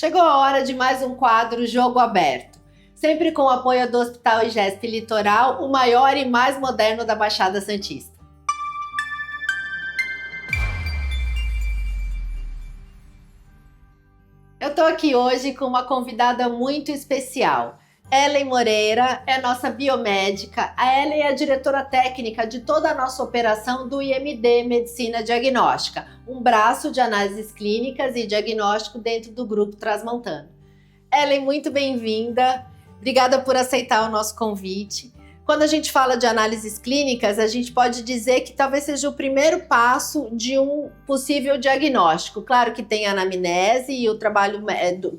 Chegou a hora de mais um quadro Jogo Aberto. Sempre com o apoio do Hospital IGESP Litoral, o maior e mais moderno da Baixada Santista. Eu estou aqui hoje com uma convidada muito especial. Ellen Moreira é nossa biomédica. A Ellen é a diretora técnica de toda a nossa operação do IMD Medicina Diagnóstica, um braço de análises clínicas e diagnóstico dentro do Grupo Transmontano. Ellen, muito bem-vinda. Obrigada por aceitar o nosso convite. Quando a gente fala de análises clínicas, a gente pode dizer que talvez seja o primeiro passo de um possível diagnóstico. Claro que tem a anamnese e o trabalho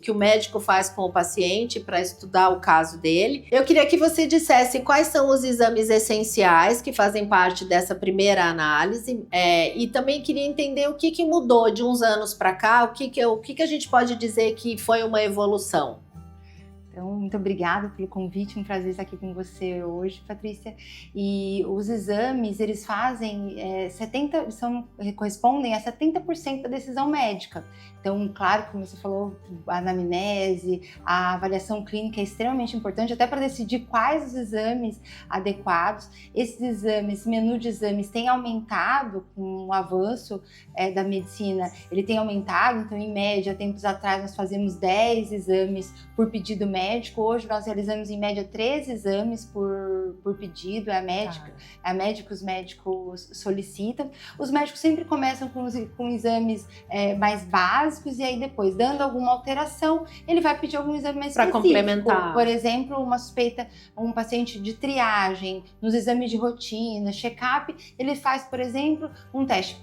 que o médico faz com o paciente para estudar o caso dele. Eu queria que você dissesse quais são os exames essenciais que fazem parte dessa primeira análise e também queria entender o que mudou de uns anos para cá, o que a gente pode dizer que foi uma evolução. Então, muito obrigada pelo convite, um prazer estar aqui com você hoje, Patrícia. E os exames, eles fazem correspondem a 70% da decisão médica. Então, claro, como você falou, a anamnese, a avaliação clínica é extremamente importante, até para decidir quais os exames adequados. Esses exames, esse menu de exames tem aumentado com o avanço da medicina, ele tem aumentado, então, em média, tempos atrás, nós fazemos 10 exames por pedido médico. Hoje nós realizamos em média 13 exames por pedido, os médicos solicitam. Os médicos sempre começam com exames mais básicos e aí depois, dando alguma alteração, ele vai pedir algum exame mais específico. Para complementar. Por exemplo, uma suspeita, um paciente de triagem, nos exames de rotina, check-up, ele faz, por exemplo, um teste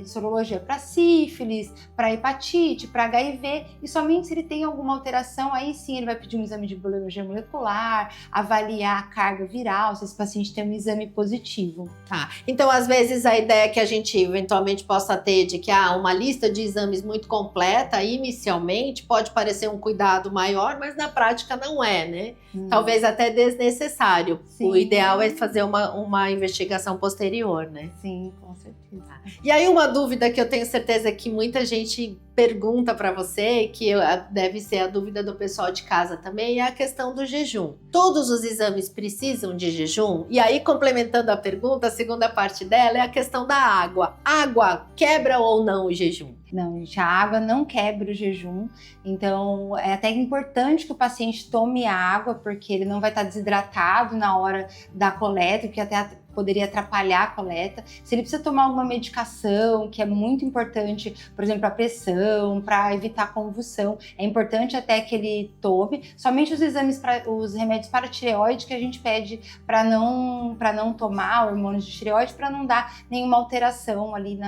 de sorologia para sífilis, para hepatite, para HIV, e somente se ele tem alguma alteração, aí sim ele vai pedir um exame de biologia molecular, avaliar a carga viral, se esse paciente tem um exame positivo. Tá. Então, às vezes, a ideia que a gente eventualmente possa ter de que uma lista de exames muito completa, inicialmente, pode parecer um cuidado maior, mas na prática não é, né? Talvez até desnecessário. Sim. O ideal é fazer uma investigação posterior, né? Sim, com certeza. E aí, uma dúvida que eu tenho certeza que muita gente pergunta para você, que deve ser a dúvida do pessoal de casa também, é a questão do jejum. Todos os exames precisam de jejum? E aí, complementando a pergunta, a segunda parte dela é a questão da água. Água quebra ou não o jejum? Não, gente, a água não quebra o jejum, então é até importante que o paciente tome água, porque ele não vai estar desidratado na hora da coleta, que até poderia atrapalhar a coleta. Se ele precisa tomar alguma medicação, que é muito importante, por exemplo, a pressão, para evitar convulsão, é importante até que ele tome. Somente os remédios para tireoide que a gente pede para não tomar hormônios de tireoide, para não dar nenhuma alteração ali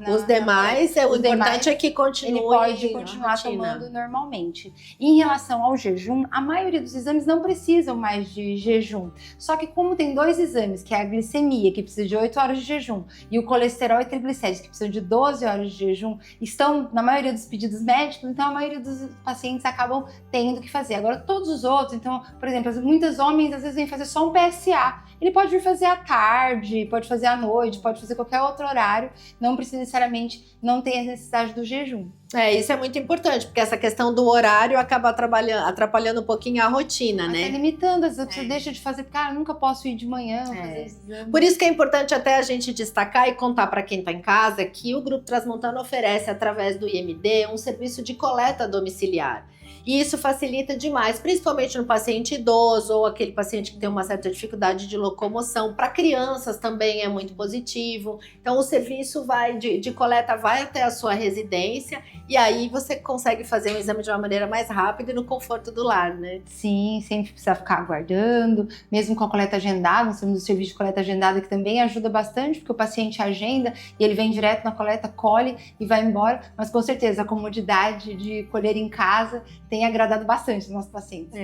os demais, o importante é que continue. Ele pode continuar tomando normalmente. Em relação ao jejum, a maioria dos exames não precisam mais de jejum. Só que como tem dois exames, que é a glicemia, que precisa de 8 horas de jejum, e o colesterol e triglicéridos, que precisam de 12 horas de jejum, estão na maioria dos pedidos médicos, então a maioria dos pacientes acabam tendo que fazer. Agora, todos os outros, então, por exemplo, muitos homens às vezes vêm fazer só um PSA. Ele pode vir fazer à tarde, pode fazer à noite, pode fazer qualquer outro horário, não precisa necessariamente, não tem a necessidade do jejum. Isso é muito importante, porque essa questão do horário acaba atrapalhando um pouquinho a rotina, né? Até limitando, às vezes você deixa de fazer, porque eu nunca posso ir de manhã fazer esse exame. Por isso que é importante até a gente destacar e contar para quem está em casa que o Grupo Transmontano oferece, através do IMD, um serviço de coleta domiciliar. E isso facilita demais, principalmente no paciente idoso ou aquele paciente que tem uma certa dificuldade de locomoção. Para crianças também é muito positivo. Então o serviço de coleta vai até a sua residência e aí você consegue fazer um exame de uma maneira mais rápida e no conforto do lar, né? Sim, sempre precisa ficar aguardando, mesmo com a coleta agendada. Nós temos o serviço de coleta agendada que também ajuda bastante, porque o paciente agenda e ele vem direto na coleta, colhe e vai embora. Mas com certeza a comodidade de colher em casa tem agradado bastante os nossos pacientes.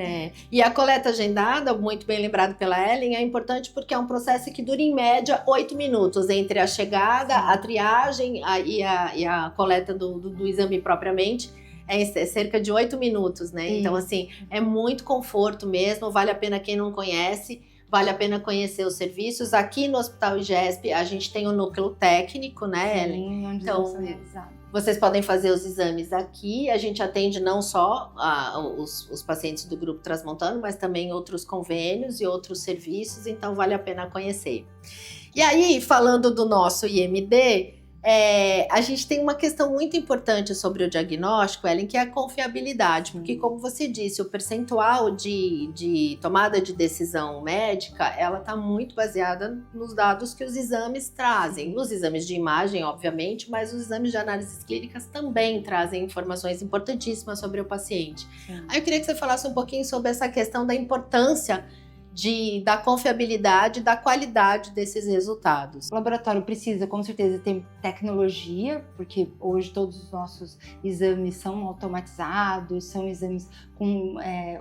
E a coleta agendada, muito bem lembrado pela Ellen, é importante porque é um processo que dura em média 8 minutos entre a chegada, a triagem e a coleta do exame propriamente. É cerca de 8 minutos, né? Sim. Então, assim, é muito conforto mesmo, vale a pena quem não conhece. Vale a pena conhecer os serviços. Aqui no Hospital IGESP, a gente tem o núcleo técnico, né, Ellen? Sim, onde então, Vocês podem fazer os exames aqui, a gente atende não só os pacientes do Grupo Transmontano, mas também outros convênios e outros serviços, então vale a pena conhecer. E aí, falando do nosso IMD, a gente tem uma questão muito importante sobre o diagnóstico, Ellen, que é a confiabilidade, porque como você disse, o percentual de tomada de decisão médica, ela está muito baseada nos dados que os exames trazem, nos exames de imagem, obviamente, mas os exames de análises clínicas também trazem informações importantíssimas sobre o paciente. Aí eu queria que você falasse um pouquinho sobre essa questão da importância da confiabilidade, da qualidade desses resultados. O laboratório precisa, com certeza, ter tecnologia, porque hoje todos os nossos exames são automatizados, são exames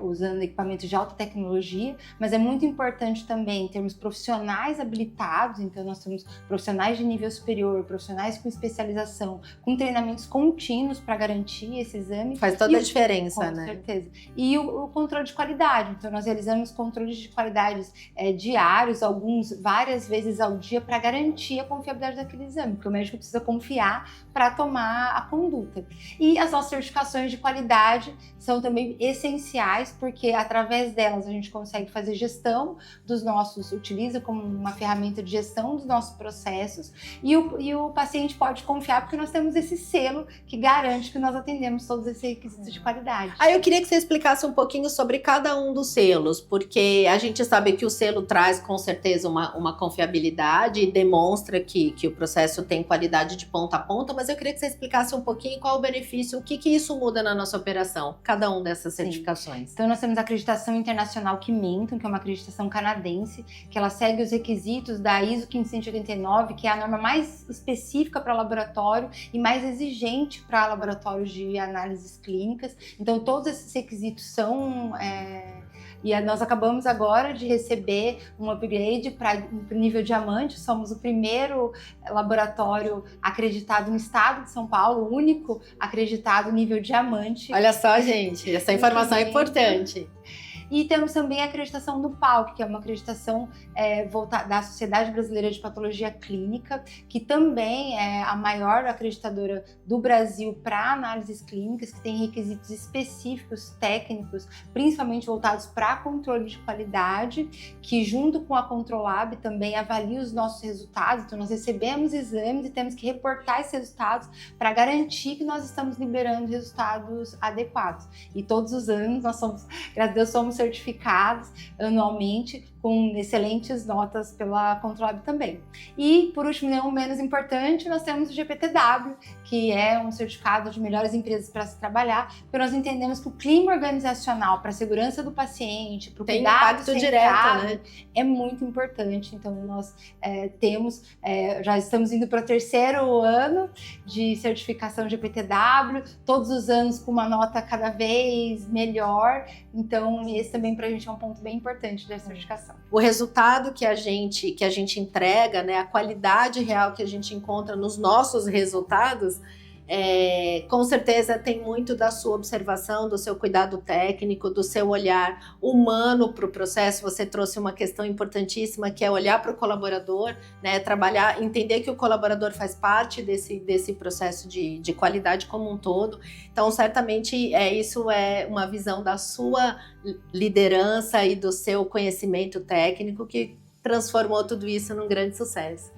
usando equipamentos de alta tecnologia, mas é muito importante também termos profissionais habilitados, então nós temos profissionais de nível superior, profissionais com especialização, com treinamentos contínuos para garantir esse exame. Faz toda a diferença, né? Com certeza. E o controle de qualidade, então nós realizamos controles de qualidades diários, várias vezes ao dia, para garantir a confiabilidade daquele exame, porque o médico precisa confiar para tomar a conduta. E as nossas certificações de qualidade são também essenciais, porque através delas a gente consegue fazer gestão utiliza como uma ferramenta de gestão dos nossos processos, e o paciente pode confiar porque nós temos esse selo que garante que nós atendemos todos esses requisitos de qualidade. Aí eu queria que você explicasse um pouquinho sobre cada um dos selos, porque a gente sabe que o selo traz com certeza uma confiabilidade e demonstra que o processo tem qualidade de ponta a ponta, mas eu queria que você explicasse um pouquinho qual o benefício, o que isso muda na nossa operação, cada um dessas certificações. Então nós temos a acreditação internacional Kimenton, que é uma acreditação canadense, que ela segue os requisitos da ISO 15189, que é a norma mais específica para laboratório e mais exigente para laboratórios de análises clínicas. Então todos esses requisitos são... E nós acabamos agora de receber um upgrade para o nível diamante. Somos o primeiro laboratório acreditado no estado de São Paulo, o único acreditado nível diamante. Olha só, gente, essa informação é importante. E temos também a acreditação do PALC, que é uma acreditação voltada da Sociedade Brasileira de Patologia Clínica, que também é a maior acreditadora do Brasil para análises clínicas, que tem requisitos específicos, técnicos, principalmente voltados para controle de qualidade, que junto com a Controlab também avalia os nossos resultados. Então nós recebemos exames e temos que reportar esses resultados para garantir que nós estamos liberando resultados adequados. E todos os anos nós somos, graças a Deus, somos certificados anualmente com excelentes notas pela Controlab também. E, por último, não menos importante, nós temos o GPTW, que é um certificado de melhores empresas para se trabalhar, porque nós entendemos que o clima organizacional para a segurança do paciente, para o cuidado direto, né? É muito importante. Então, nós já estamos indo para o 3º ano de certificação GPTW, todos os anos com uma nota cada vez melhor. Então, esse também para a gente é um ponto bem importante da certificação. O resultado que a gente entrega, né, a qualidade real que a gente encontra nos nossos resultados, com certeza tem muito da sua observação, do seu cuidado técnico, do seu olhar humano para o processo. Você trouxe uma questão importantíssima, que é olhar para o colaborador, né, trabalhar, entender que o colaborador faz parte desse processo de qualidade como um todo. Então, certamente, isso é uma visão da sua liderança e do seu conhecimento técnico que transformou tudo isso num grande sucesso.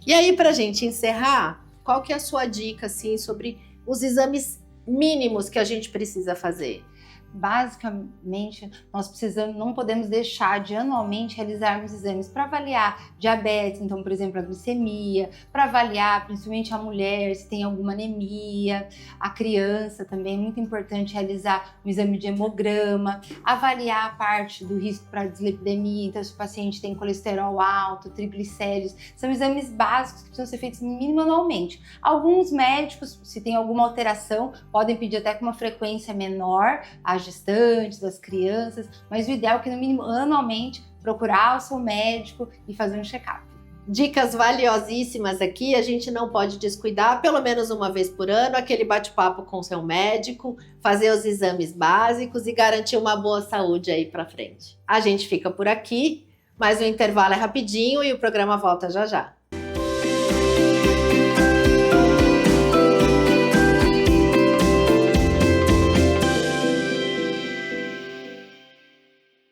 E aí, para a gente encerrar, qual que é a sua dica, assim, sobre os exames mínimos que a gente precisa fazer? Basicamente, nós não podemos deixar de anualmente realizarmos exames para avaliar diabetes, então, por exemplo, a glicemia, para avaliar principalmente a mulher se tem alguma anemia, a criança também é muito importante realizar um exame de hemograma, avaliar a parte do risco para dislipidemia, então se o paciente tem colesterol alto, triglicéridos, são exames básicos que precisam ser feitos no mínimo anualmente. Alguns médicos, se tem alguma alteração, podem pedir até com uma frequência menor, as gestantes, das crianças, mas o ideal é que no mínimo anualmente procurar o seu médico e fazer um check-up. Dicas valiosíssimas aqui, a gente não pode descuidar, pelo menos uma vez por ano, aquele bate-papo com o seu médico, fazer os exames básicos e garantir uma boa saúde aí para frente. A gente fica por aqui, mas o intervalo é rapidinho e o programa volta já já.